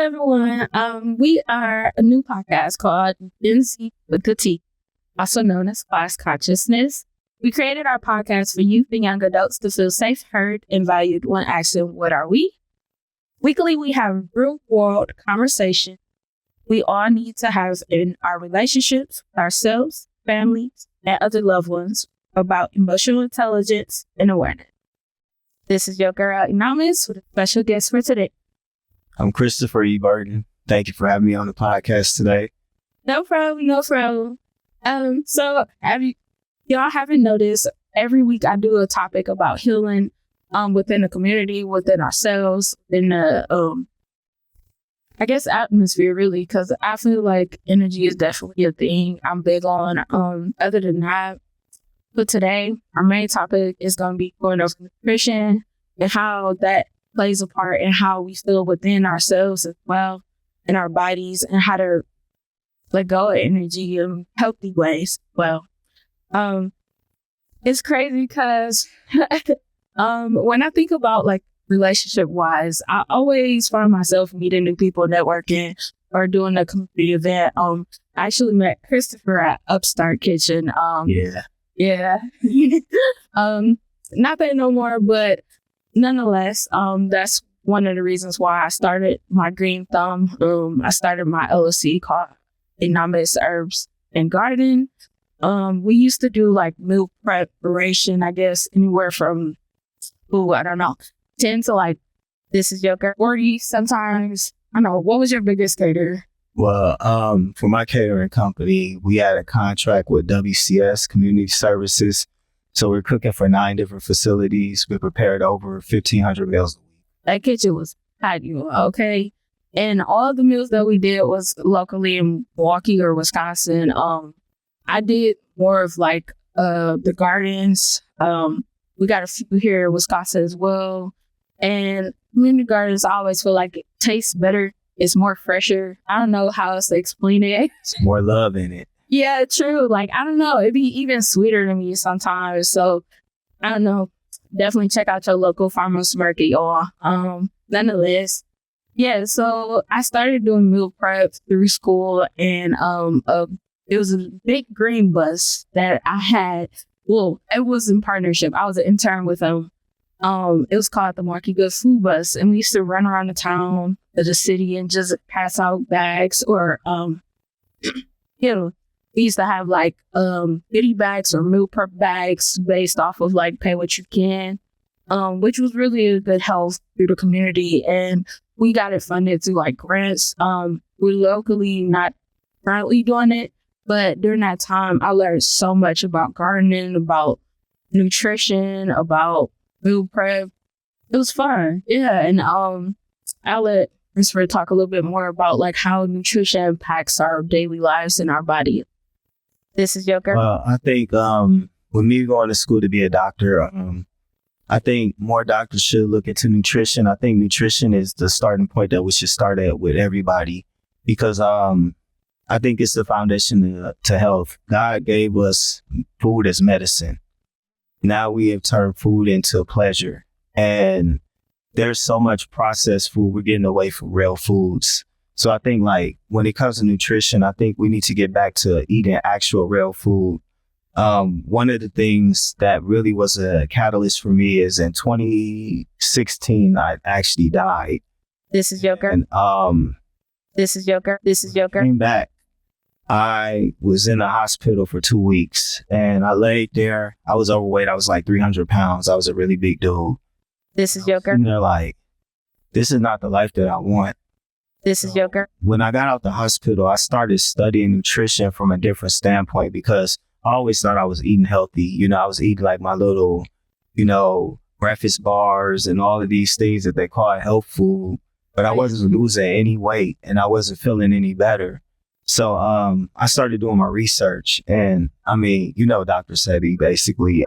everyone. We are a new podcast called Gen Z with the T, also known as Class Consciousness. We created our podcast for youth and young adults to feel safe, heard, and valued when asking, what are we? Weekly, we have real-world conversation we all need to have in our relationships, ourselves, families, and other loved ones about emotional intelligence and awareness. This is your girl, Anonymous, with a special guest for today. I'm Christopher E. Burton. Thank you for having me on the podcast today. No problem. So y'all haven't noticed, every week I do a topic about healing within the community, within ourselves, in the atmosphere, really, because I feel like energy is definitely a thing I'm big on. Other than that, but today our main topic is going to be going over nutrition and how that plays a part in how we feel within ourselves as well, in our bodies, and how to let go of energy in healthy ways. Well, it's crazy because when I think about like relationship wise, I always find myself meeting new people, networking, or doing a community event. I actually met Christopher at Upstart Kitchen. Yeah. Not that no more, but nonetheless, that's one of the reasons why I started my Green Thumb. I started my LLC called Anonymous Herbs and Garden. We used to do like meal preparation, I guess, anywhere from, 10 to like, this is your 40 sometimes. I don't know. What was your biggest caterer? Well, for my catering company, we had a contract with WCS Community Services. So we're cooking for 9 different facilities. We prepared over 1,500 meals a week. That kitchen was hot, okay? And all the meals that we did was locally in Milwaukee or Wisconsin. I did more of like the gardens. We got a few here in Wisconsin as well. And community gardens, I always feel like it tastes better. It's more fresher. I don't know how else to explain it. It's more love in it. Yeah, true. Like, I don't know. It'd be even sweeter to me sometimes. So, I don't know. Definitely check out your local farmer's market, y'all. Nonetheless, yeah, so I started doing meal prep through school, and it was a big green bus that I had. Well, it was in partnership. I was an intern with them. It was called the Market Good Food Bus, and we used to run around the town of the city and just pass out bags, or we used to have like goodie bags or meal prep bags based off of like pay what you can, which was really a good help through the community, and we got it funded through like grants. We're locally not currently doing it, but during that time I learned so much about gardening, about nutrition, about meal prep. It was fun. Yeah. And I'll let Christopher talk a little bit more about like how nutrition impacts our daily lives and our body. This is your girl. I think with me going to school to be a doctor, I think more doctors should look into nutrition. I think nutrition is the starting point that we should start at with everybody, because I think it's the foundation to health. God gave us food as medicine. Now we have turned food into pleasure, and there's so much processed food. We're getting away from real foods. So I think like when it comes to nutrition, I think we need to get back to eating actual real food. One of the things that really was a catalyst for me is in 2016, I actually died. This is your girl. And, this is your girl. Came back. I was in the hospital for 2 weeks, and I laid there. I was overweight. I was like 300 pounds. I was a really big dude. This is your girl. And they're like, this is not the life that I want. This is your girl. When I got out the hospital, I started studying nutrition from a different standpoint, because I always thought I was eating healthy. I was eating like my little, breakfast bars and all of these things that they call health food, but I wasn't losing any weight and I wasn't feeling any better. So I started doing my research, and Dr. Sebi, basically.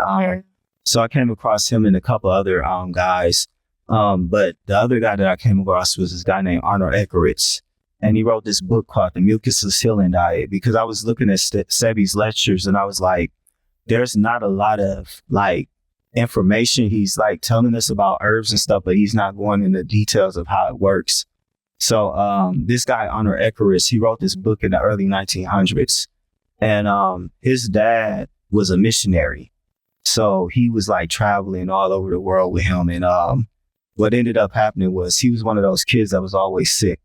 So I came across him and a couple other guys. But the other guy that I came across was this guy named Arnold Eckeritz. And he wrote this book called The Mucusless Healing Diet, because I was looking at Sebi's lectures and I was like, there's not a lot of like information. He's like telling us about herbs and stuff, but he's not going into details of how it works. So this guy, Honor Eckerichs, he wrote this book in the early 1900s. And his dad was a missionary. So he was like traveling all over the world with him. And what ended up happening was he was one of those kids that was always sick.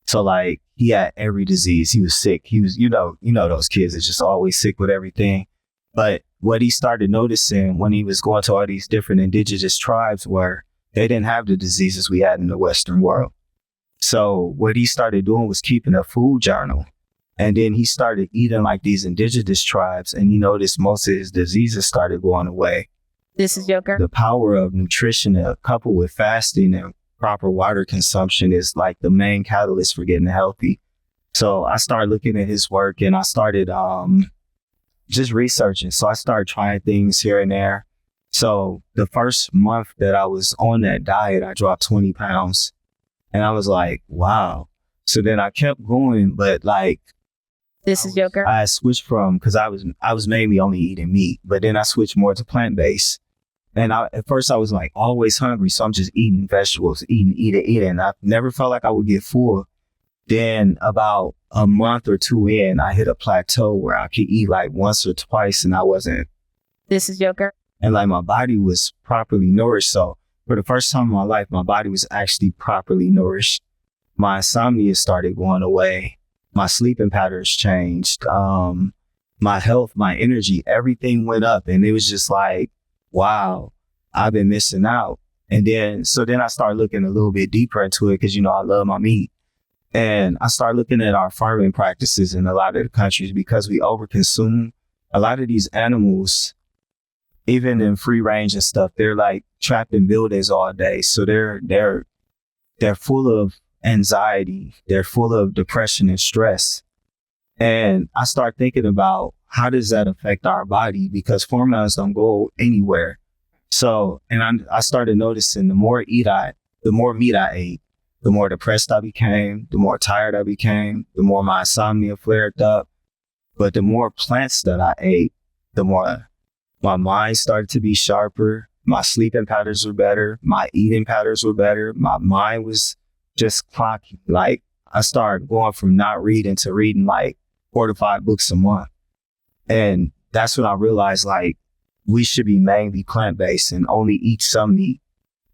So like he had every disease. He was sick. He was, you know, those kids that's just always sick with everything. But what he started noticing when he was going to all these different indigenous tribes were they didn't have the diseases we had in the Western world. So what he started doing was keeping a food journal. And then he started eating like these indigenous tribes, and he noticed most of his diseases started going away. This is Joker. The power of nutrition coupled with fasting and proper water consumption is like the main catalyst for getting healthy. So I started looking at his work, and I started just researching. So I started trying things here and there. So the first month that I was on that diet, I dropped 20 pounds. And I was like, wow. So then I kept going, but like, this is Joker. I switched from, because I was mainly only eating meat, but then I switched more to plant-based. And at first I was like always hungry. So I'm just eating vegetables, eating. And I never felt like I would get full. Then about a month or two in, I hit a plateau where I could eat like once or twice and I wasn't. This is Joker. And like my body was properly nourished. So for the first time in my life, my body was actually properly nourished. My insomnia started going away. My sleeping patterns changed. My health, my energy, everything went up. And it was just like, wow, I've been missing out. And then I started looking a little bit deeper into it because, you know, I love my meat. And I started looking at our farming practices in a lot of the countries because we overconsume. A lot of these animals, even in free range and stuff, they're like trapped in buildings all day. So they're full of anxiety. They're full of depression and stress. And I start thinking about how does that affect our body? Because hormones don't go anywhere. So, and I started noticing the more meat I ate, the more depressed I became, the more tired I became, the more my insomnia flared up. But the more plants that I ate, the more my mind started to be sharper. My sleeping patterns were better. My eating patterns were better. My mind was just clocking. Like I started going from not reading to reading like 4 to 5 books a month. And that's when I realized like we should be mainly plant-based and only eat some meat.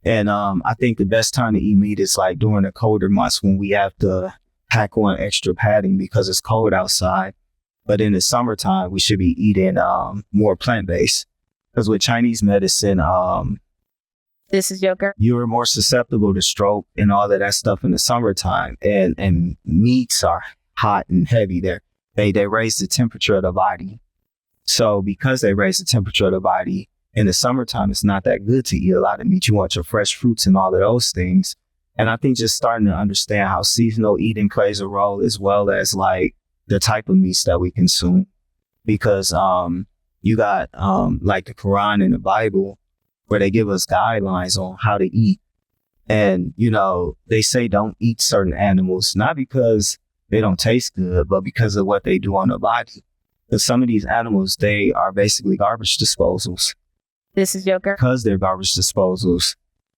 And I think the best time to eat meat is like during the colder months when we have to pack on extra padding because it's cold outside. But in the summertime, we should be eating more plant-based. Because with Chinese medicine, this is Joker. You're more susceptible to stroke and all of that stuff in the summertime. And meats are hot and heavy. They raise the temperature of the body. So because they raise the temperature of the body, in the summertime, it's not that good to eat a lot of meat. You want your fresh fruits and all of those things. And I think just starting to understand how seasonal eating plays a role as well as like the type of meats that we consume. Because you got like the Quran and the Bible where they give us guidelines on how to eat. And, you know, they say don't eat certain animals, not because they don't taste good, but because of what they do on the body. Because some of these animals, they are basically garbage disposals. This is Joker. Because they're garbage disposals.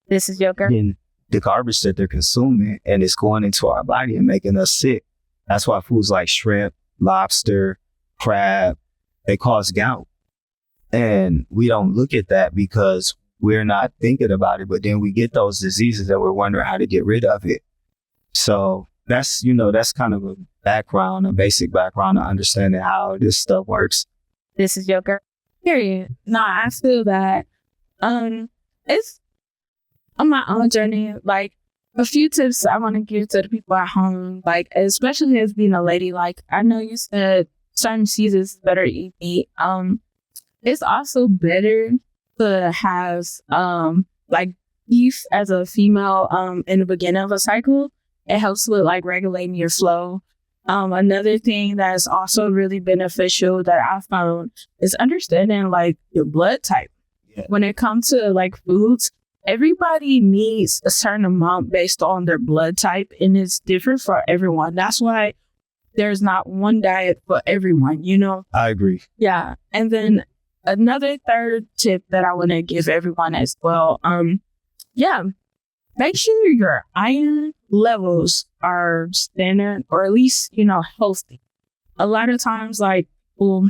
This is Joker. And the garbage that they're consuming and it's going into our body and making us sick. That's why foods like shrimp, lobster, crab, they cause gout. And we don't look at that because we're not thinking about it. But then we get those diseases and we're wondering how to get rid of it. So that's kind of a basic background of understanding how this stuff works. This is Joker. Period. No, I feel that it's on my own journey. Like a few tips I want to give to the people at home, like especially as being a lady. Like I know you said certain seasons better eat meat. It's also better to have like beef as a female in the beginning of a cycle. It helps with like regulating your flow. Another thing that's also really beneficial that I found is understanding like your blood type. Yeah. When it comes to like foods, everybody needs a certain amount based on their blood type, and it's different for everyone. That's why there's not one diet for everyone, you know? I agree. Yeah. And then another third tip that I want to give everyone as well. make sure your iron levels are standard or at least, healthy. A lot of times, like, people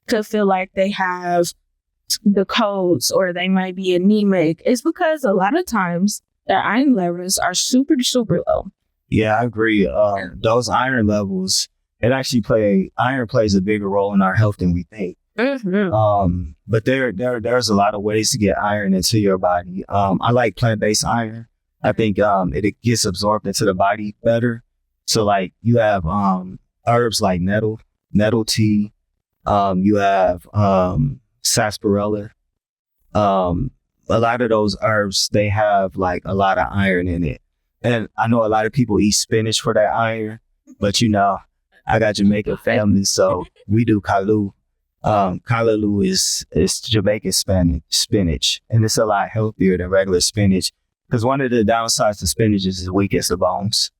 could feel like they have the codes or they might be anemic. It's because a lot of times their iron levels are super, super low. Yeah, I agree. Those iron levels, iron plays a bigger role in our health than we think. Mm-hmm. But there's a lot of ways to get iron into your body. I like plant-based iron. I think it gets absorbed into the body better. So like you have herbs like nettle tea. You have sarsaparilla. A lot of those herbs, they have like a lot of iron in it. And I know a lot of people eat spinach for that iron, but I got Jamaican family, so we do kalu. Kalaloo is Jamaican spinach, and it's a lot healthier than regular spinach because one of the downsides to spinach is it weakens the bones.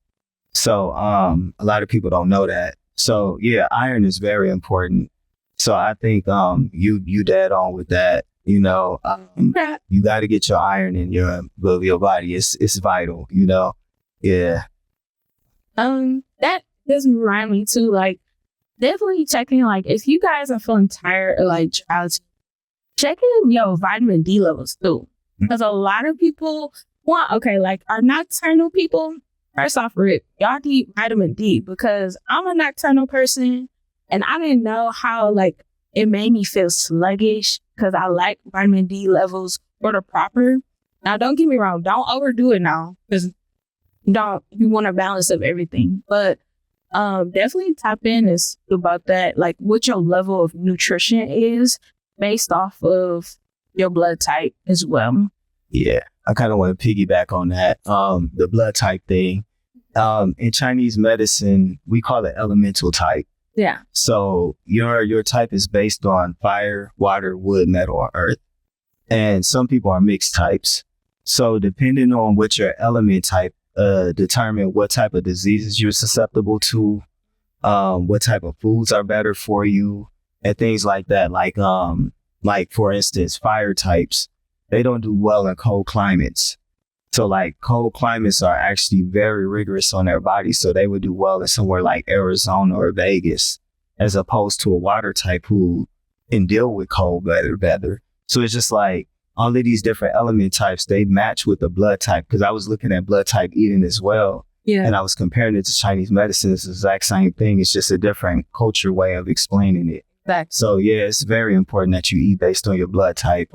So a lot of people don't know that. So yeah, iron is very important. So I think you dead on with that. You got to get your iron in your body. It's vital. Yeah. That doesn't remind me too. Like, definitely checking. Like, if you guys are feeling tired or like drowsy, check in your vitamin D levels too. Because a lot of people our nocturnal people. First off, Rick, y'all need vitamin D because I'm a nocturnal person, and I didn't know how it made me feel sluggish because I like vitamin D levels for the proper. Now, don't get me wrong. Don't overdo it now because you want a balance of everything. But definitely tap in is about that, like what your level of nutrition is based off of your blood type as well. Yeah, I kind of want to piggyback on that. The blood type thing. In Chinese medicine, we call it elemental type. Yeah. So your type is based on fire, water, wood, metal, or earth. And some people are mixed types. So depending on what your element type, determine what type of diseases you're susceptible to, what type of foods are better for you, and things like that. Like for instance, fire types, they don't do well in cold climates. So like cold climates are actually very rigorous on their body. So they would do well in somewhere like Arizona or Vegas, as opposed to a water type who can deal with cold better. So it's just like all of these different element types, they match with the blood type. Because I was looking at blood type eating as well. Yeah. And I was comparing it to Chinese medicine. It's the exact same thing. It's just a different culture way of explaining it. Exactly. So yeah, it's very important that you eat based on your blood type.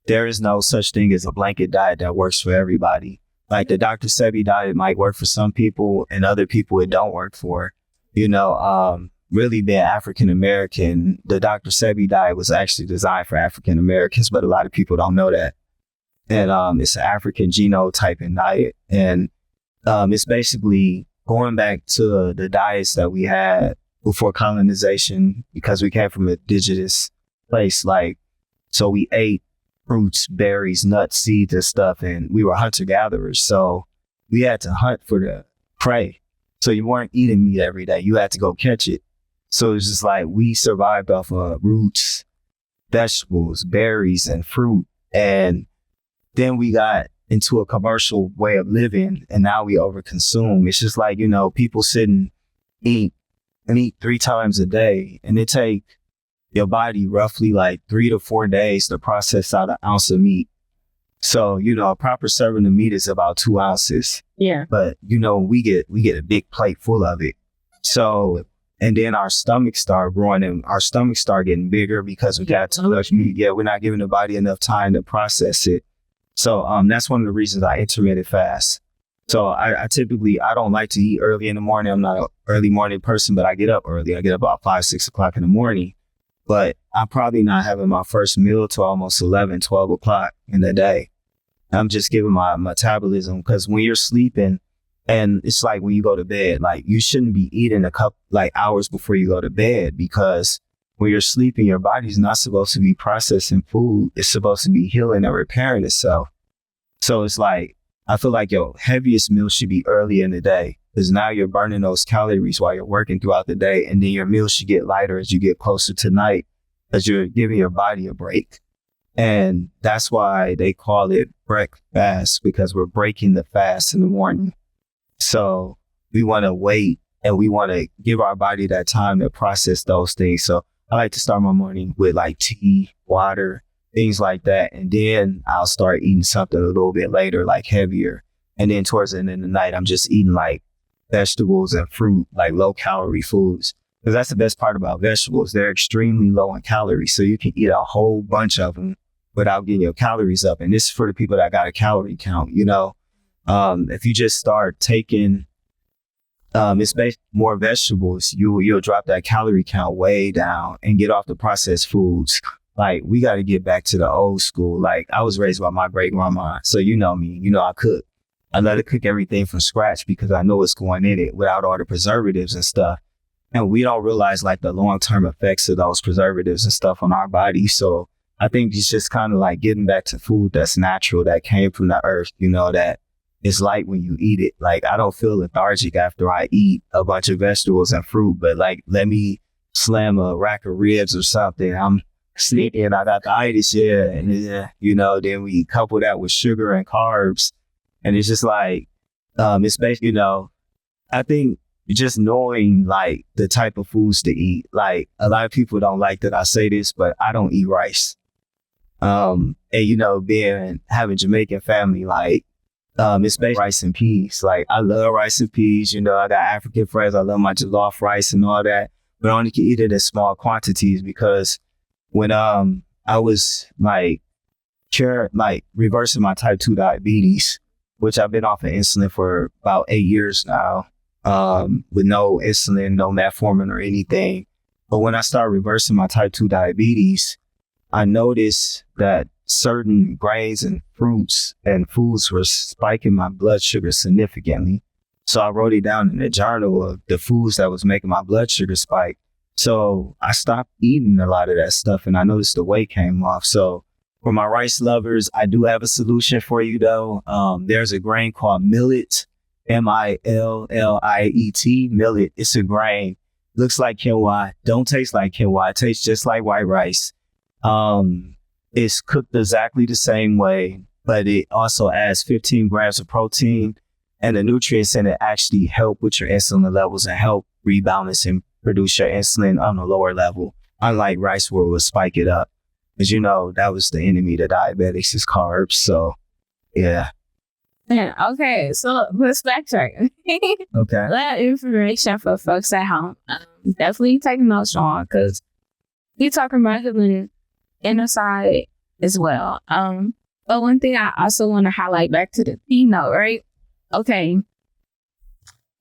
There is no such thing as a blanket diet that works for everybody. Like the Dr. Sebi diet might work for some people and other people it don't work for. Really being African American, the Dr. Sebi diet was actually designed for African Americans, but a lot of people don't know that. And it's an African genotyping diet. And it's basically going back to the diets that we had before colonization, because we came from a indigenous place. So we ate fruits, berries, nuts, seeds, and stuff, and we were hunter-gatherers. So we had to hunt for the prey. So you weren't eating meat every day. You had to go catch it. So it's just like we survived off of roots, vegetables, berries, and fruit. And then we got into a commercial way of living, and now we overconsume. It's just like, people sit and eat 3 times a day, and it take your body roughly like 3 to 4 days to process out an ounce of meat. So, a proper serving of meat is about 2 ounces. Yeah. But, we get a big plate full of it. So, and then our stomachs start growing and our stomachs start getting bigger because we got too much meat. Yeah, we're not giving the body enough time to process it. So that's one of the reasons I intermittent fast. So I typically, I don't like to eat early in the morning. I'm not an early morning person, but I get up early. I get up about 5, 6 o'clock in the morning. But I'm probably not having my first meal till almost 11, 12 o'clock in the day. I'm just giving my metabolism, because when you're sleeping, and it's like when you go to bed, like you shouldn't be eating a couple hours before you go to bed, because when you're sleeping, your body's not supposed to be processing food. It's supposed to be healing and repairing itself. So it's like, I feel like your heaviest meal should be early in the day, because now you're burning those calories while you're working throughout the day. And then your meal should get lighter as you get closer to night, as you're giving your body a break. And that's why they call it breakfast, because we're breaking the fast in the morning. So we want to wait and we want to give our body that time to process those things. So I like to start my morning with like tea, water, things like that. And then I'll start eating something a little bit later, like heavier. And then towards the end of the night, I'm just eating like vegetables and fruit, like low calorie foods. Because that's the best part about vegetables. They're extremely low in calories. So you can eat a whole bunch of them without getting your calories up. And this is for the people that got a calorie count, you know. If you just start taking it's basically more vegetables, you'll drop that calorie count way down and get off the processed foods. Like, we got to get back to the old school. Like, I was raised by my great grandma. So you know me, you know, I cook. I let her cook everything from scratch because I know what's going in it without all the preservatives and stuff. And we don't realize like the long-term effects of those preservatives and stuff on our body. So I think it's just kind of like getting back to food that's natural, that came from the earth, you know, that it's light when you eat it. Like, I don't feel lethargic after I eat a bunch of vegetables and fruit, but like, let me slam a rack of ribs or something. I'm sleeping, I got the itis, and you know, then we couple that with sugar and carbs. And it's just like, it's basically, you know, I think just knowing like the type of foods to eat. Like, a lot of people don't like that I say this, but I don't eat rice. And you know, having Jamaican family, like, it's basically rice and peas. Like, I love rice and peas. You know, I got African friends. I love my jollof rice and all that, but I only can eat it in small quantities because when I was like reversing my type 2 diabetes, which I've been off of insulin for about 8 years now, with no insulin, no metformin or anything. But when I started reversing my type 2 diabetes, I noticed that certain grains and fruits and foods were spiking my blood sugar significantly. So I wrote it down in a journal of the foods that was making my blood sugar spike. So I stopped eating a lot of that stuff and I noticed the weight came off. So for my rice lovers, I do have a solution for you though. There's a grain called millet, millet, millet. It's a grain. Looks like quinoa, don't taste like quinoa. It tastes just like white rice. It's cooked exactly the same way, but it also adds 15 grams of protein, and the nutrients in it actually help with your insulin levels and help rebalance and produce your insulin on a lower level, unlike rice where it will spike it up. As you know, that was the enemy to diabetics is carbs. So, yeah. Yeah, okay, so let's backtrack. Okay. That information for folks at home. Definitely take notes on, because we talking about healing inner side as well. But one thing I also want to highlight back to the keynote, right? Okay,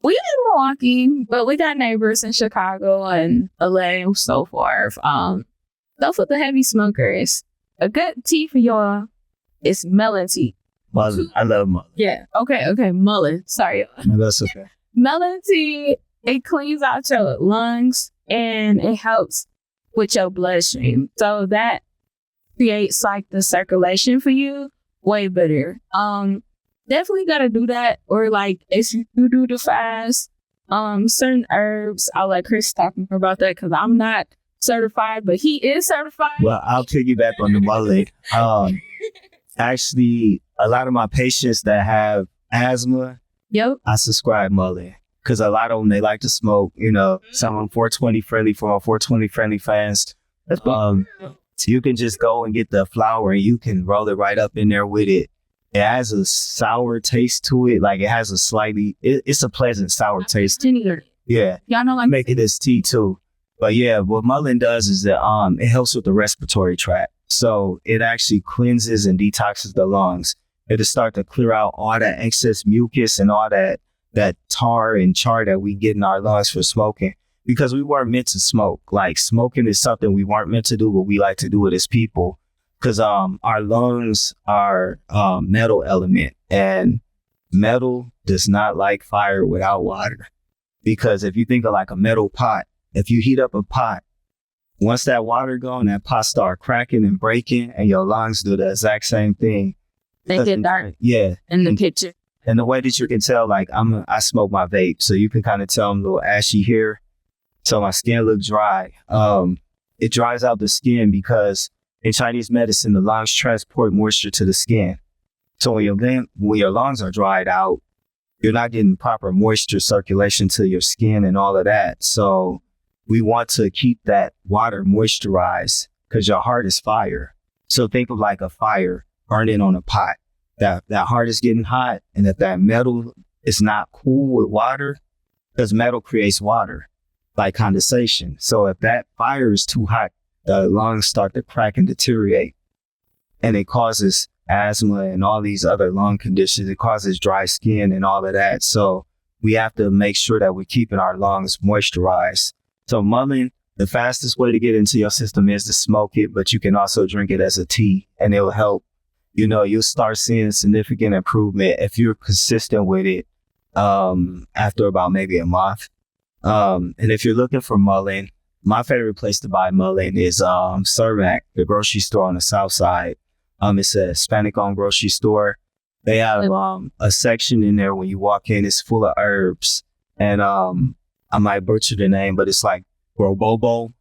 we in Milwaukee, but we got neighbors in Chicago and LA and so forth. Those with the heavy smokers, a good tea for y'all is melon tea. Mullet. I love mullet. Yeah. Okay. Mullet. Sorry. No, that's okay. Melon tea, it cleans out your lungs and it helps with your bloodstream. So that creates like the circulation for you way better. Definitely gotta do that. Or like if you do the fast, certain herbs, I'll let Chris talk more about that because I'm not certified, but he is certified. Well, I'll piggyback on the mullet. Actually, a lot of my patients that have asthma, I subscribe mullet. Because a lot of them, they like to smoke, you know, some of them 420 friendly for our 420 friendly fans. So you can just go and get the flour and you can roll it right up in there with it. It has a sour taste to it. Like it has a slightly, it's a pleasant sour taste. Yeah. Y'all know like make it as tea too. But yeah, what mullein does is that it helps with the respiratory tract. So it actually cleanses and detoxes the lungs. It'll start to clear out all that excess mucus and all that tar and char that we get in our lungs for smoking, because we weren't meant to smoke. Like smoking is something we weren't meant to do, but we like to do it as people, because our lungs are metal element, and metal does not like fire without water. Because if you think of like a metal pot, if you heat up a pot, once that water gone, that pot start cracking and breaking, and your lungs do the exact same thing. They get dark. Yeah. In the picture. And the way that you can tell, like I smoke my vape, so you can kind of tell I'm a little ashy here. So my skin looks dry. It dries out the skin because in Chinese medicine, the lungs transport moisture to the skin. So when your lungs are dried out, you're not getting proper moisture circulation to your skin and all of that. So we want to keep that water moisturized because your heart is fire. So think of like a fire burning on a pot. That heart is getting hot, and if that metal is not cool with water, because metal creates water by condensation. So if that fire is too hot, the lungs start to crack and deteriorate, and it causes asthma and all these other lung conditions. It causes dry skin and all of that. So we have to make sure that we're keeping our lungs moisturized. So mullein, the fastest way to get into your system is to smoke it, but you can also drink it as a tea, and it will help. You'll start seeing significant improvement if you're consistent with it after about maybe a month. And if you're looking for mullein, my favorite place to buy mullein is Cermak, the grocery store on the south side. It's a Hispanic-owned grocery store. They have a section in there when you walk in. It's full of herbs, and I might butcher the name, but it's like Robobo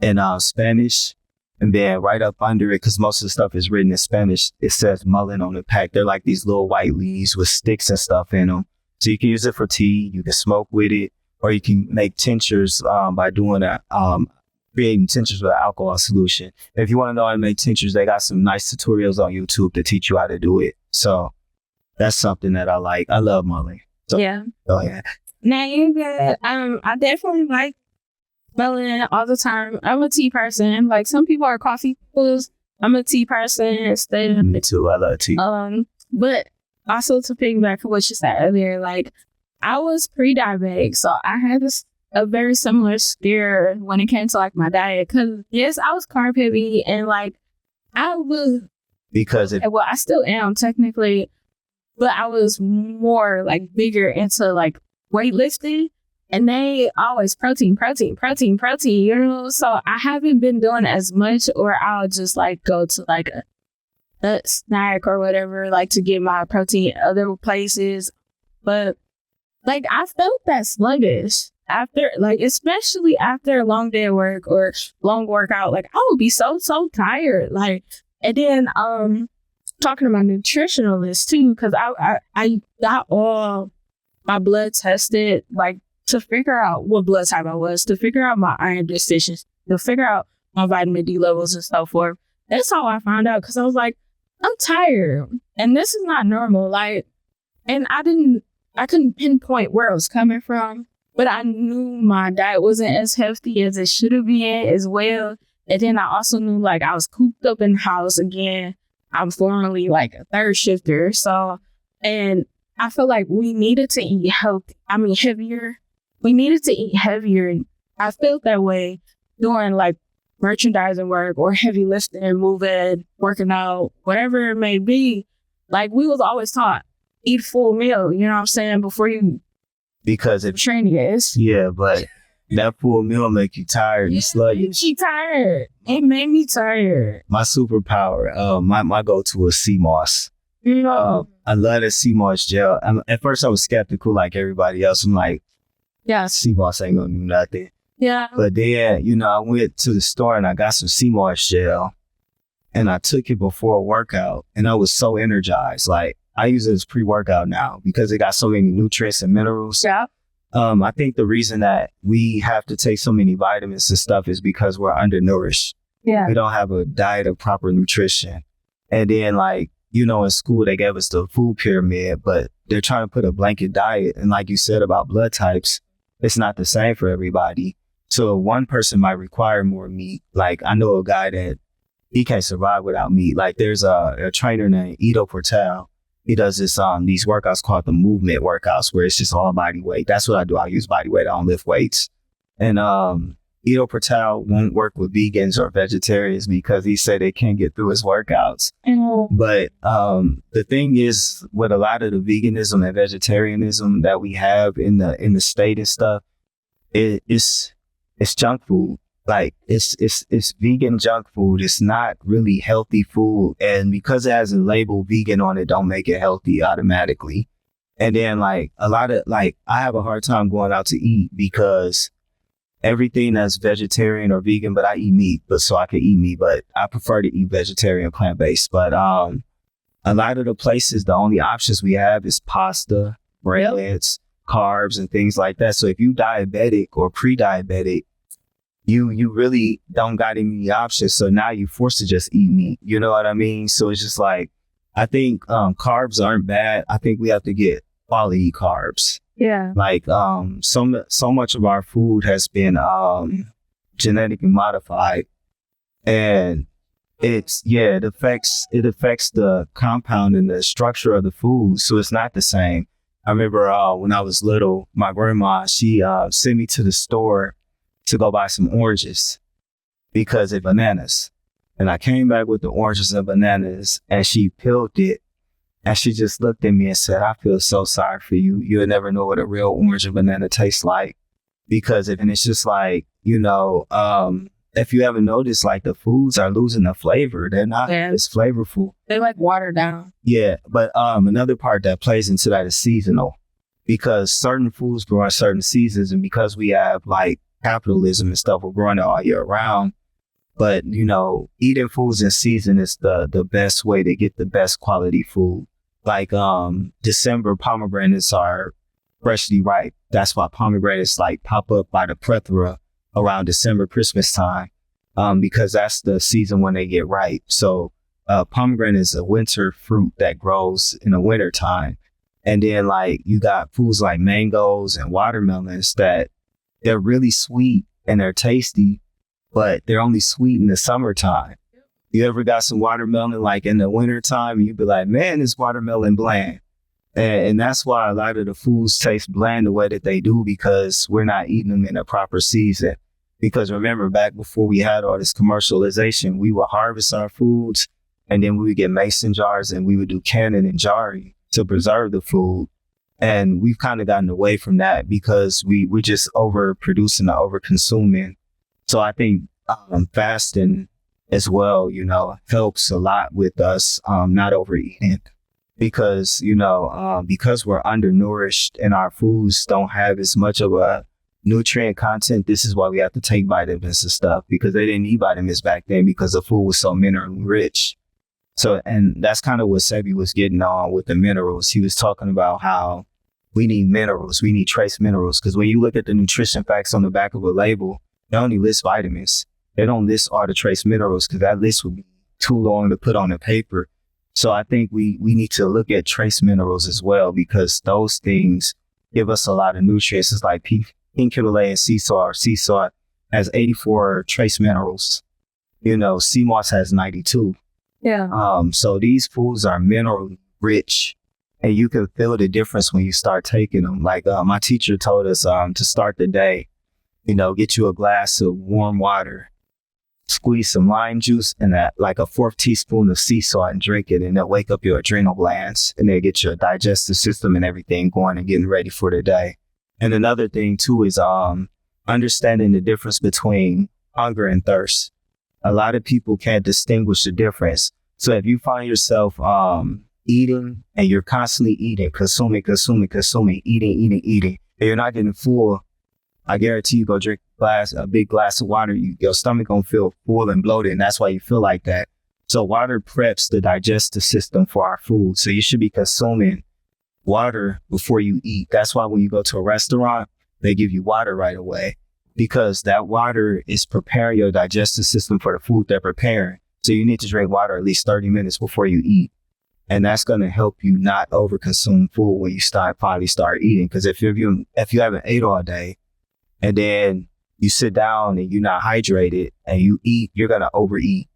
in Spanish. And then right up under it, because most of the stuff is written in Spanish, it says mullein on the pack. They're like these little white leaves with sticks and stuff in them. So you can use it for tea, you can smoke with it, or you can make tinctures by doing that, creating tinctures with an alcohol solution. If you want to know how to make tinctures, they got some nice tutorials on YouTube to teach you how to do it. So that's something that I like. I love mullein. So, yeah. Oh, yeah. Now you good. I definitely like mullein all the time. I'm a tea person. Like some people are coffee peoples. I'm a tea person. Me too. I love tea. But also to piggyback on what you said earlier, like I was pre-diabetic, so I had a very similar scare when it came to like my diet. Cause yes, I was carb heavy, and like I was I still am technically, but I was more like bigger into like weightlifting. And they always protein, you know? So I haven't been doing as much, or I'll just like go to like a snack or whatever, like to get my protein other places. But like I felt that sluggish after, like, especially after a long day of work or long workout. Like I would be so tired. Like, and then talking to my nutritionalist too, because I got all my blood tested, like, to figure out what blood type I was, to figure out my iron deficiency, to figure out my vitamin D levels and so forth. That's how I found out, because I was like, I'm tired and this is not normal. Like, and I couldn't pinpoint where it was coming from, but I knew my diet wasn't as healthy as it should have been as well. And then I also knew like I was cooped up in the house again. I'm formerly like a third shifter. So, and I feel like we needed to eat heavier. We needed to eat heavier. I felt that way doing like merchandising work or heavy lifting, moving, working out, whatever it may be. Like we was always taught, eat full meal, you know what I'm saying, before you training is. Yeah, but that full meal make you tired and sluggish. It made me tired. My superpower, my go-to is sea moss. I love the sea moss gel. At first I was skeptical like everybody else. I'm like, yeah, sea moss ain't gonna do nothing. Yeah. But then, I went to the store and I got some sea moss gel, and I took it before a workout, and I was so energized. Like I use it as pre-workout now because it got so many nutrients and minerals. Yeah. I think the reason that we have to take so many vitamins and stuff is because we're undernourished. Yeah. We don't have a diet of proper nutrition. And then like, in school, they gave us the food pyramid, but they're trying to put a blanket diet. And like you said about blood types, it's not the same for everybody. So one person might require more meat. Like I know a guy that he can't survive without meat. Like there's a trainer named Ido Portal. He does this these workouts called the movement workouts, where it's just all body weight. That's what I do. I use body weight. I don't lift weights. And Ido Portal won't work with vegans or vegetarians because he said they can't get through his workouts. Mm-hmm. But the thing is, with a lot of the veganism and vegetarianism that we have in the state and stuff, it's junk food. Like it's vegan junk food. It's not really healthy food. And because it has a label vegan on it, don't make it healthy automatically. And then like a lot of, like, I have a hard time going out to eat because everything that's vegetarian or vegan, but I eat meat, but so I can eat meat, but I prefer to eat vegetarian, plant-based. But a lot of the places, the only options we have is pasta, breads, carbs, and things like that. So if you diabetic or pre-diabetic, you really don't got any options. So now you're forced to just eat meat. You know what I mean? So it's just like, I think carbs aren't bad. I think we have to get quality carbs. Yeah. Like so much of our food has been genetically modified, and it affects the compound and the structure of the food. So it's not the same. I remember when I was little, my grandma, she sent me to the store to go buy some oranges because of bananas. And I came back with the oranges and bananas, and she peeled it. And she just looked at me and said, I feel so sorry for you. You'll never know what a real orange and banana tastes like. Because and it's just like, if you ever notice, like the foods are losing the flavor. They're not as flavorful. They like watered down. Yeah. But another part that plays into that is seasonal. Because certain foods grow in certain seasons. And because we have like capitalism and stuff, we're growing it all year round. But, eating foods in season is the best way to get the best quality food. Like December pomegranates are freshly ripe. That's why pomegranates like pop up by the plethora around December, Christmas time, because that's the season when they get ripe. So pomegranate is a winter fruit that grows in the winter time. And then like you got foods like mangoes and watermelons that they're really sweet and they're tasty, but they're only sweet in the summertime. You ever got some watermelon like in the wintertime, you'd be like, man, this watermelon bland. And that's why a lot of the foods taste bland the way that they do, because we're not eating them in a proper season. Because remember, back before we had all this commercialization, we would harvest our foods and then we would get mason jars and we would do canning and jarring to preserve the food. And we've kind of gotten away from that because we're just overproducing and over-consuming. So I think fasting as well, helps a lot with us not overeating, because because we're undernourished and our foods don't have as much of a nutrient content. This is why we have to take vitamins and stuff, because they didn't need vitamins back then because the food was so mineral rich. So, and that's kind of what Sebi was getting on with the minerals. He was talking about how we need minerals, we need trace minerals, because when you look at the nutrition facts on the back of a label, they only list vitamins. They don't list all the trace minerals because that list would be too long to put on the paper. So I think we need to look at trace minerals as well, because those things give us a lot of nutrients. It's like pink Himalayan sea salt. Sea salt has 84 trace minerals. Sea moss has 92. Yeah. So these foods are mineral rich, and you can feel the difference when you start taking them. Like my teacher told us to start the day, get you a glass of warm water, squeeze some lime juice and like a 4th teaspoon of sea salt and drink it, and it'll wake up your adrenal glands and then get your digestive system and everything going and getting ready for the day. And another thing too is understanding the difference between hunger and thirst. A lot of people can't distinguish the difference. So if you find yourself eating and you're constantly eating, consuming, eating, and you're not getting full, I guarantee you go drink a big glass of water, your stomach gonna feel full and bloated, and that's why you feel like that. So water preps the digestive system for our food. So you should be consuming water before you eat. That's why when you go to a restaurant, they give you water right away, because that water is preparing your digestive system for the food they're preparing. So you need to drink water at least 30 minutes before you eat. And that's going to help you not overconsume food when you finally start eating. Because if you haven't ate all day and then you sit down and you're not hydrated and you eat, you're going to overeat.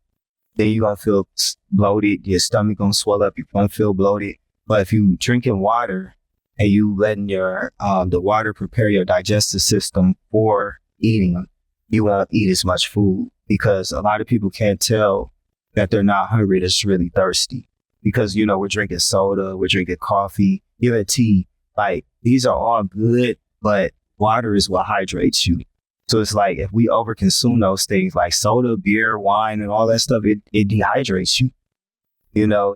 Then you're going to feel bloated. Your stomach going to swell up. You're going to feel bloated. But if you drinking water and you letting your the water prepare your digestive system for eating, you won't eat as much food, because a lot of people can't tell that they're not hungry. They're just really thirsty, because, we're drinking soda, we're drinking coffee, even tea. Like, these are all good, but water is what hydrates you. So it's like, if we overconsume those things like soda, beer, wine, and all that stuff, it dehydrates you,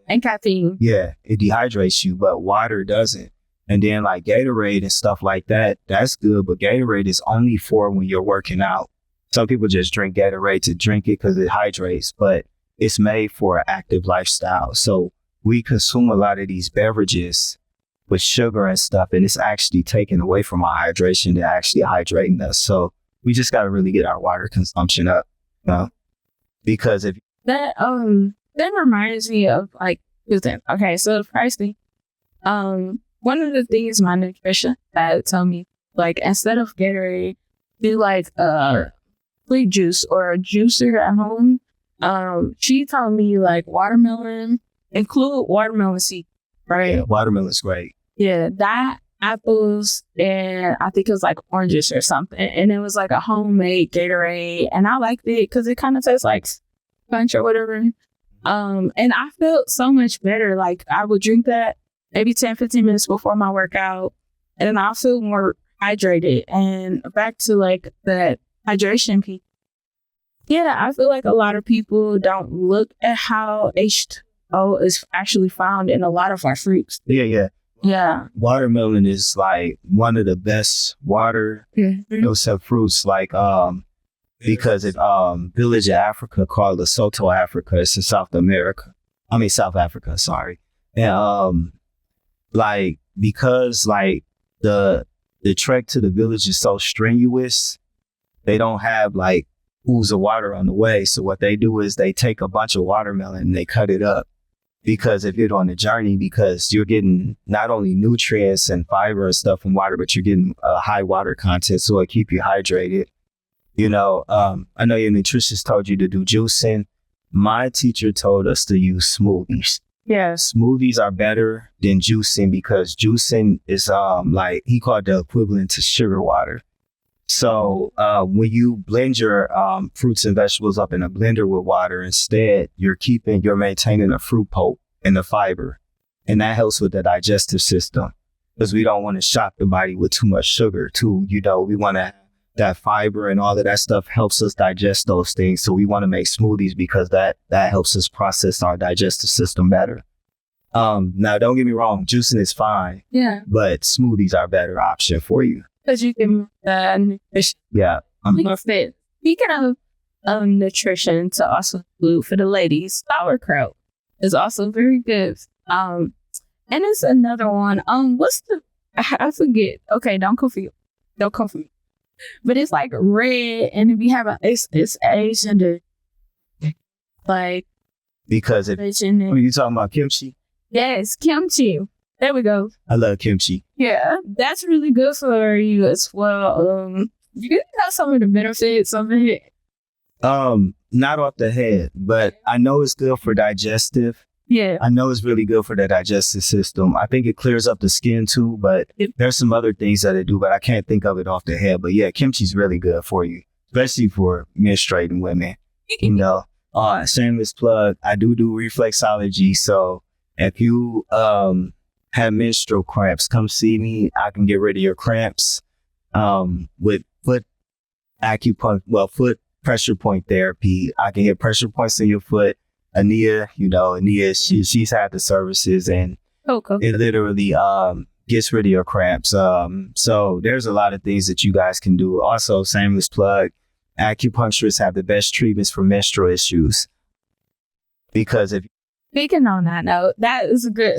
And caffeine. Yeah, it dehydrates you, but water doesn't. And then like Gatorade and stuff like that, that's good. But Gatorade is only for when you're working out. Some people just drink Gatorade to drink it because it hydrates, but it's made for an active lifestyle. So we consume a lot of these beverages with sugar and stuff, and it's actually taking away from our hydration and actually hydrating us. So we just got to really get our water consumption up, you know? Because if that reminds me of like two things. Okay, so the first thing, one of the things my nutrition dad told me, like instead of Gatorade, do like fruit juice or a juicer at home. She told me like watermelon, include watermelon seed, right? yeah, watermelon's great. Yeah, that, apples, and I think it was like oranges or something. And it was like a homemade Gatorade. And I liked it because it kind of tastes like punch or whatever. And I felt so much better. Like I would drink that maybe 10, 15 minutes before my workout. And then I'll feel more hydrated. And back to like that hydration piece. Yeah, I feel like a lot of people don't look at how H2O is actually found in a lot of our fruits. Yeah. Yeah. Watermelon is like one of the best water fruits, like because it village of Africa called Lesotho, Africa. It's in South Africa, sorry. And like because like the trek to the village is so strenuous, they don't have like pools of water on the way. So what they do is they take a bunch of watermelon and they cut it up. Because if you're on a journey, because you're getting not only nutrients and fiber and stuff from water, but you're getting high water content, so it keep you hydrated. You know, I know your nutritionist told you to do juicing. My teacher told us to use smoothies. Yeah. Smoothies are better than juicing because juicing is like he called the equivalent to sugar water. So when you blend your fruits and vegetables up in a blender with water instead, you're maintaining the fruit pulp and the fiber. And that helps with the digestive system because we don't want to shock the body with too much sugar too. You know, we want to have that fiber and all of that stuff helps us digest those things. So we want to make smoothies because that helps us process our digestive system better. Now, don't get me wrong, juicing is fine. Yeah. But smoothies are a better option for you. Because you can nutrition. Yeah. More fit. Speaking of nutrition, to also include for the ladies, sauerkraut is also very good. And it's another one. I forget. Okay, don't confuse. But it's like red, and if you have it's Asian, like because if you talking about kimchi. Yes, kimchi. There we go. I love kimchi. Yeah, that's really good for you as well. You can have some of the benefits of it. Not off the head, but I know it's good for digestive. Yeah. I know it's really good for the digestive system. I think it clears up the skin too, but there's some other things that it do, but I can't think of it off the head. But yeah, kimchi's really good for you, especially for menstruating women. You know, shameless plug, I do reflexology. So if you have menstrual cramps, come see me. I can get rid of your cramps with foot foot pressure point therapy. I can hit pressure points in your foot. Ania, she's had the services and it literally gets rid of your cramps. So there's a lot of things that you guys can do. Also, shameless plug, acupuncturists have the best treatments for menstrual issues. Because if speaking on that note, that is a good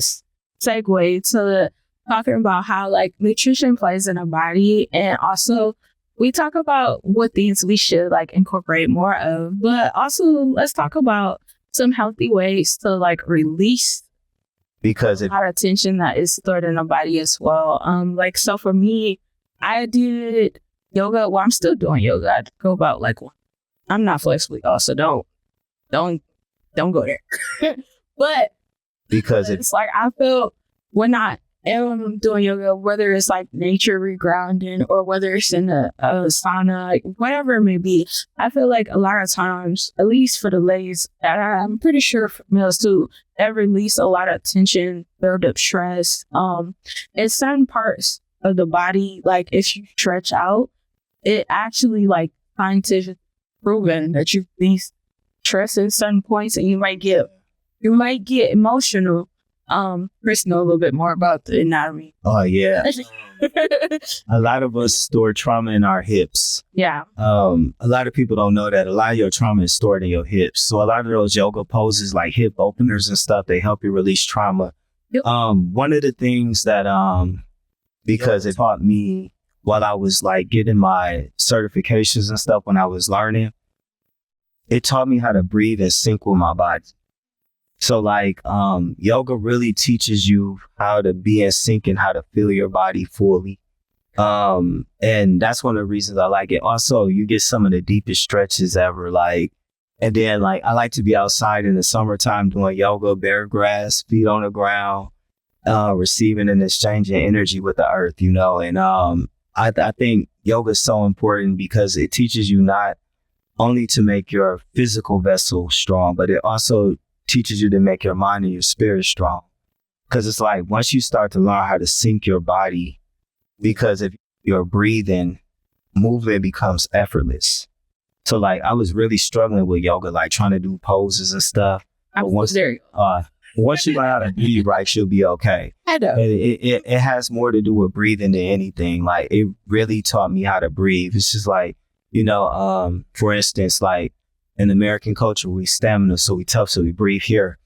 segue to talking about how like nutrition plays in our body, and also we talk about what things we should like incorporate more of, but also let's talk about some healthy ways to like release because a lot of tension that is stored in our body as well. Like so for me, I did yoga. Well, I'm still doing yoga. I go about like I'm not flexible, also don't go there. But because it's like I feel when I am doing yoga, whether it's like nature regrounding or whether it's in a sauna, like whatever it may be, I feel like a lot of times, at least for the ladies, and I'm pretty sure for males too, that release a lot of tension, build up stress. In certain parts of the body, like if you stretch out, it actually like scientific proven that you release stress in certain points, and you might get emotional Chris know a little bit more about the anatomy. Oh yeah. A lot of us store trauma in our hips. Yeah. A lot of people don't know that a lot of your trauma is stored in your hips. So a lot of those yoga poses like hip openers and stuff, they help you release trauma. Yep. One of the things that, because it taught me while I was like getting my certifications and stuff when I was learning, it taught me how to breathe and sync with my body. So like, yoga really teaches you how to be in sync and how to feel your body fully. And that's one of the reasons I like it. Also, you get some of the deepest stretches ever, like, and then like, I like to be outside in the summertime doing yoga, bare grass, feet on the ground, receiving and exchanging energy with the earth, you know? And, I think yoga is so important because it teaches you not only to make your physical vessel strong, but it also teaches you to make your mind and your spirit strong. Because it's like, once you start to learn how to sync your body, because if you're breathing, movement becomes effortless. So like, I was really struggling with yoga, like trying to do poses and stuff. Once you learn how to breathe right, you'll be okay. I know. It has more to do with breathing than anything. Like, it really taught me how to breathe. It's just like, you know, for instance, like in American culture, we stamina, so we tough, so we breathe here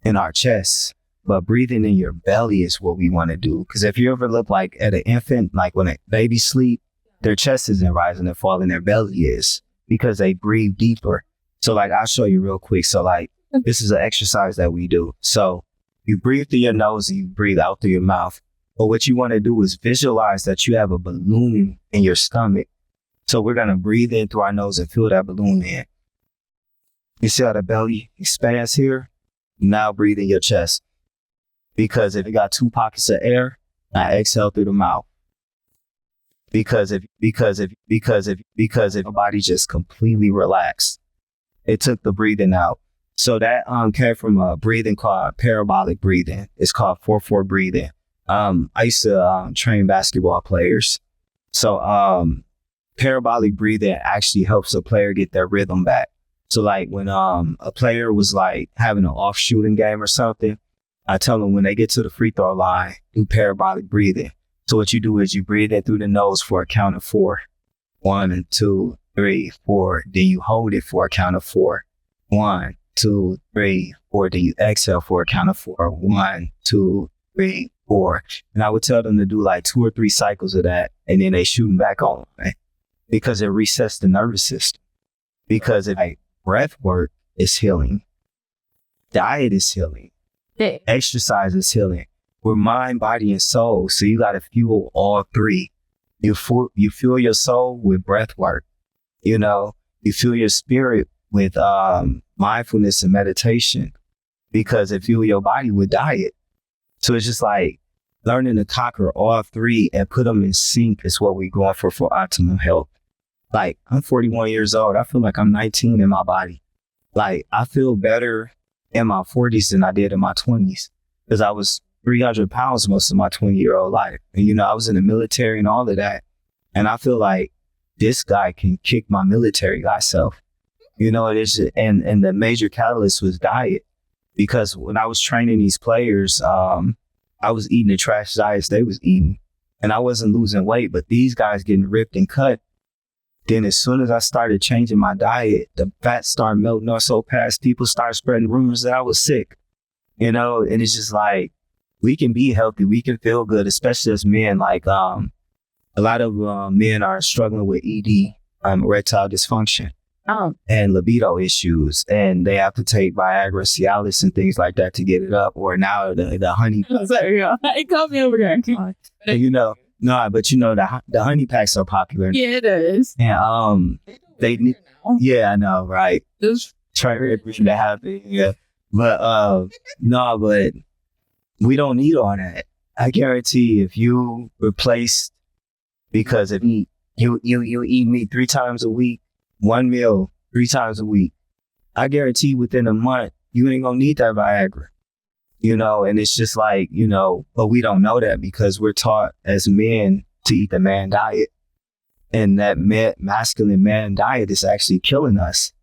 in our chest. But breathing in your belly is what we want to do. Because if you ever look like at an infant, like when a baby sleep, their chest isn't rising and falling, their belly is, because they breathe deeper. So like, I'll show you real quick. So like, this is an exercise that we do. So you breathe through your nose and you breathe out through your mouth. But what you want to do is visualize that you have a balloon in your stomach. So we're going to breathe in through our nose and feel that balloon in. You see how the belly expands here? Now breathe in your chest. Because if you got 2 pockets of air, now exhale through the mouth. Because if your body just completely relaxed, it took the breathing out. So that came from a breathing called parabolic breathing. It's called 4-4 breathing. I used to train basketball players. So parabolic breathing actually helps a player get their rhythm back. So like when a player was like having an off shooting game or something, I tell them when they get to the free throw line, do parabolic breathing. So what you do is you breathe in through the nose for a count of 4. 1, 2, 3, 4. Then you hold it for a count of 4. 1, 2, 3, 4. Then you exhale for a count of 4. 1, 2, 3, 4. And I would tell them to do like 2 or 3 cycles of that, and then they shooting back on, right? Because it resets the nervous system. Because if like breath work is healing, diet is healing, exercise is healing. We're mind, body, and soul. So you got to fuel all 3. You fuel your soul with breath work. You know, you fuel your spirit with mindfulness and meditation, because it fuel your body with diet. So it's just like learning to conquer all 3 and put them in sync is what we're going for optimal health. Like, I'm 41 years old. I feel like I'm 19 in my body. Like, I feel better in my 40s than I did in my 20s, because I was 300 pounds most of my 20-year-old life. And, you know, I was in the military and all of that. And I feel like this guy can kick my military guy self. You know, it is. And the major catalyst was diet. Because when I was training these players, I was eating the trash diets they was eating. And I wasn't losing weight, but these guys getting ripped and cut. Then as soon as I started changing my diet, the fat started melting off so fast, people started spreading rumors that I was sick. You know, and it's just like, we can be healthy, we can feel good, especially as men. Like a lot of men are struggling with ED, erectile dysfunction, and libido issues, and they have to take Viagra, Cialis, and things like that to get it up. Or now the honey. It called me over there. You know. No, but you know, the honey packs are popular. Yeah, it is. And they need, yeah, I know, right? Just try to happen. Yeah. But no, but we don't need all that. I guarantee if you replace, because if you eat meat 3 times a week, 1 meal 3 times a week, I guarantee within a month you ain't gonna need that Viagra. You know, and it's just like, you know, but we don't know that because we're taught as men to eat the man diet. And that masculine man diet is actually killing us,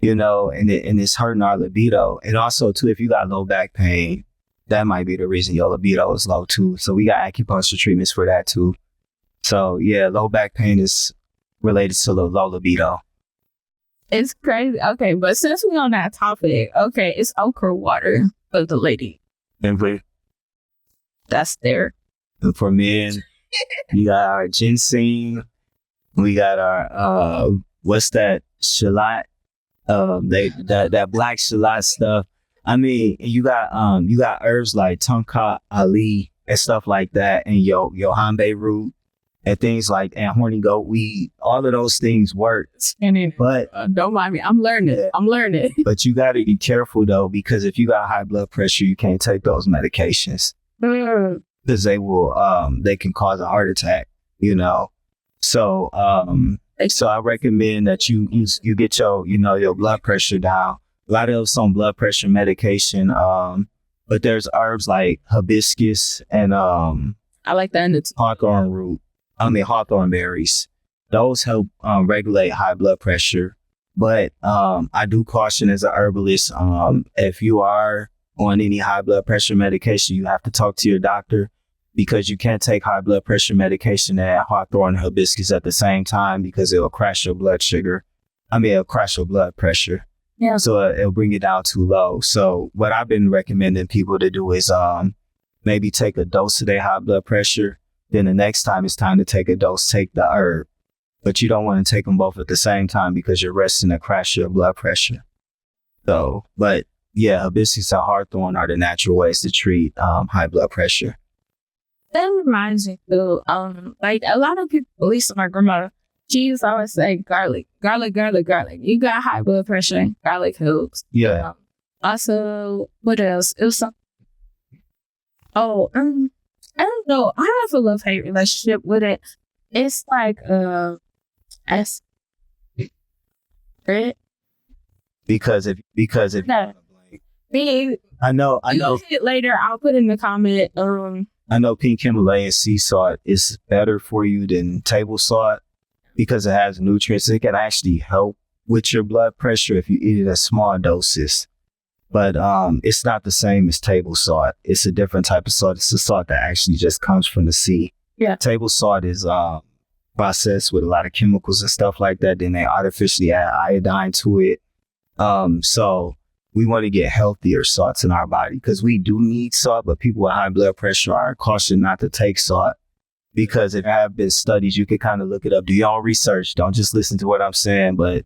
you know, and it's hurting our libido. And also, too, if you got low back pain that might be the reason your libido is low too. So we got acupuncture treatments for that too. So yeah, low back pain is related to the low libido. It's crazy. Okay, but since we're on that topic, okay, it's okra water for the lady. And That's there. for men, we got our ginseng. We got our what's that shallot? That black shallot stuff. I mean, you got herbs like tonka ali and stuff like that, and your hambe root and things like and horny goat weed. All of those things work. But don't mind me, I'm learning. But you got to be careful though, because if you got high blood pressure, you can't take those medications because they can cause a heart attack. You know, so I recommend that you get your blood pressure down. A lot of us on blood pressure medication, but there's herbs like hibiscus and I like that. Hawthorn berries. Those help regulate high blood pressure. But I do caution as a herbalist, if you are on any high blood pressure medication, you have to talk to your doctor, because you can't take high blood pressure medication and hawthorn and hibiscus at the same time, because it'll crash your blood sugar. It'll crash your blood pressure. Yeah. So it'll bring it down too low. So what I've been recommending people to do is maybe take a dose of their high blood pressure. Then the next time it's time to take a dose, take the herb. But you don't want to take them both at the same time, because you're resting to crash your blood pressure. So, but yeah, hibiscus and hawthorn are the natural ways to treat high blood pressure. That reminds me too, like a lot of people, at least my grandma, she used to always say garlic. You got high blood pressure, garlic helps. Yeah. Also, what else? It was something. Oh, I don't know. I have a love-hate relationship with it. It's like because if no. I know. It later, I'll put in the comment. I know pink Himalayan sea salt is better for you than table salt because it has nutrients. It can actually help with your blood pressure if you eat it at small doses. But it's not the same as table salt. It's a different type of salt. It's a salt that actually just comes from the sea. Yeah. Table salt is processed with a lot of chemicals and stuff like that. Then they artificially add iodine to it. So we want to get healthier salts in our body, because we do need salt, but people with high blood pressure are cautioned not to take salt, because if there have been studies, you can kind of look it up, do your own research. Don't just listen to what I'm saying, but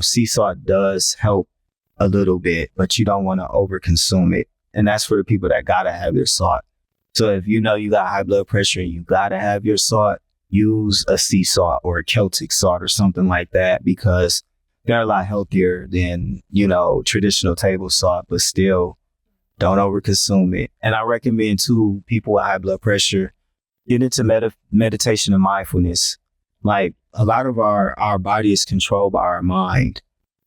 sea salt does help a little bit, but you don't want to overconsume it. And that's for the people that gotta have their salt. So if you got high blood pressure and you gotta have your salt, use a sea salt or a Celtic salt or something like that, because they're a lot healthier than, traditional table salt, but still don't overconsume it. And I recommend too, people with high blood pressure, get into meditation and mindfulness. Like a lot of our body is controlled by our mind.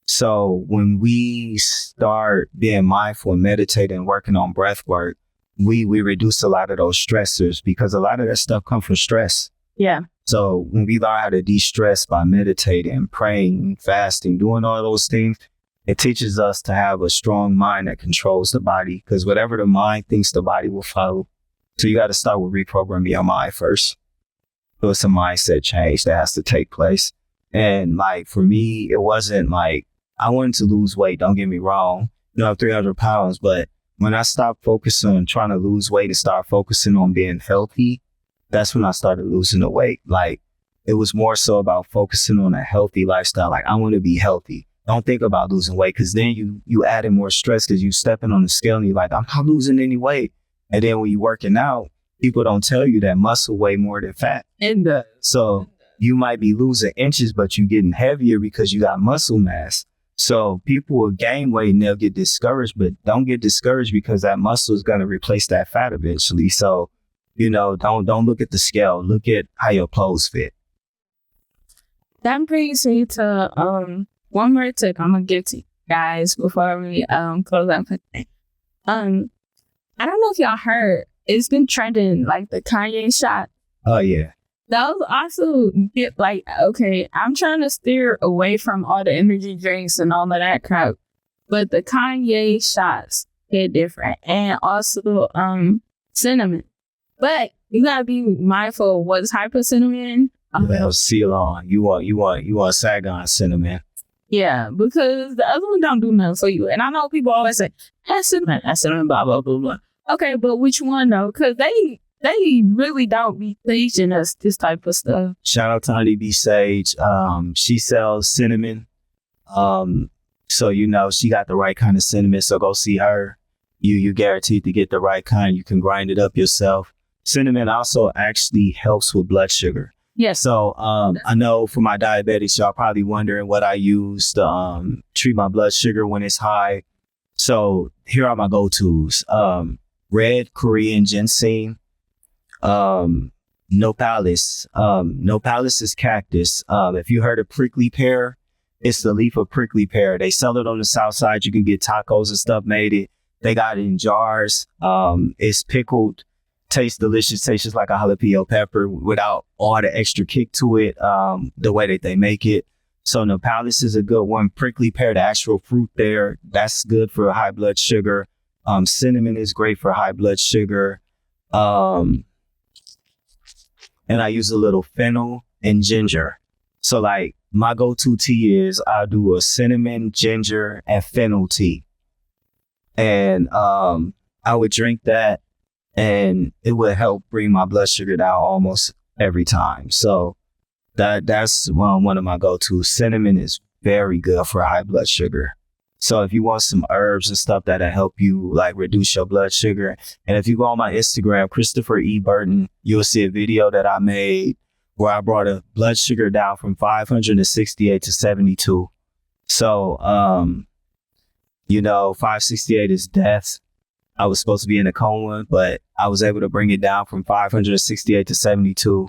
So when we start being mindful and meditating and working on breath work, we reduce a lot of those stressors, because a lot of that stuff comes from stress. Yeah. So when we learn how to de-stress by meditating, praying, fasting, doing all those things, it teaches us to have a strong mind that controls the body, because whatever the mind thinks, the body will follow. So you got to start with reprogramming your mind first. So it's a mindset change that has to take place. And like for me, it wasn't like I wanted to lose weight. Don't get me wrong. I'm 300 pounds, but when I stopped focusing on trying to lose weight and start focusing on being healthy, that's when I started losing the weight. Like it was more so about focusing on a healthy lifestyle. Like I want to be healthy. Don't think about losing weight, because then you added more stress, because you stepping on the scale and you're like, I'm not losing any weight. And then when you're working out, people don't tell you that muscle weigh more than fat. So you might be losing inches, but you're getting heavier because you got muscle mass. So people will gain weight and they'll get discouraged, but don't get discouraged, because that muscle is going to replace that fat eventually. So, don't look at the scale. Look at how your clothes fit. That brings me to one more tip I'm gonna give to you guys before we close out. I don't know if y'all heard, it's been trending, like the Kanye shot. Oh yeah. Those also get like, okay, I'm trying to steer away from all the energy drinks and all of that crap, but the Kanye shots, hit different. And also cinnamon. But you gotta be mindful of what type of cinnamon. Well, Ceylon. You want Saigon cinnamon. Yeah, because the other one don't do nothing for you. And I know people always say, that's cinnamon, blah, blah, blah, blah. Okay, but which one though? Because they really don't be teaching us this type of stuff. Shout out to Honey Bee Sage. She sells cinnamon. So she got the right kind of cinnamon. So go see her. You guaranteed to get the right kind. You can grind it up yourself. Cinnamon also actually helps with blood sugar. Yes. So I know for my diabetics, y'all probably wondering what I use to treat my blood sugar when it's high. So here are my go-tos. Red Korean ginseng, Nopalis. Nopalis is cactus. If you heard of prickly pear, it's the leaf of prickly pear. They sell it on the south side. You can get tacos and stuff made. They got it in jars. It's pickled. Tastes delicious. Tastes just like a jalapeno pepper without all the extra kick to it, the way that they make it. So Nopalis is a good one. Prickly pear, the actual fruit there, that's good for high blood sugar. Cinnamon is great for high blood sugar. And I use a little fennel and ginger. So like my go-to tea is I'll do a cinnamon, ginger, and fennel tea. And I would drink that. And it would help bring my blood sugar down almost every time. So that's one of my go-tos. Cinnamon is very good for high blood sugar. So if you want some herbs and stuff that'll help you like reduce your blood sugar. And if you go on my Instagram, Christopher E. Burton, you'll see a video that I made where I brought a blood sugar down from 568 to 72. So, 568 is death. I was supposed to be in a coma, but I was able to bring it down from 568 to 72.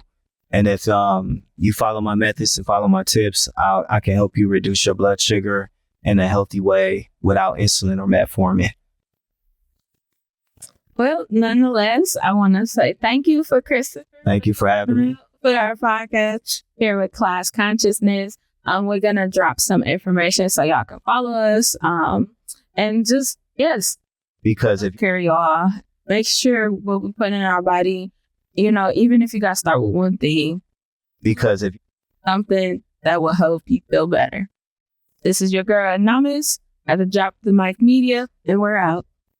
And if you follow my methods and follow my tips, I can help you reduce your blood sugar in a healthy way without insulin or metformin. Well, nonetheless, I want to say thank you for Christopher. Thank you for having me. For our podcast here with Class Consciousness. We're going to drop some information so y'all can follow us. And just, yes. Because if carry y'all, make sure what we put in our body, even if you got to start with one thing. Because if something that will help you feel better. This is your girl, Namis, at the Drop the Mic Media, and we're out.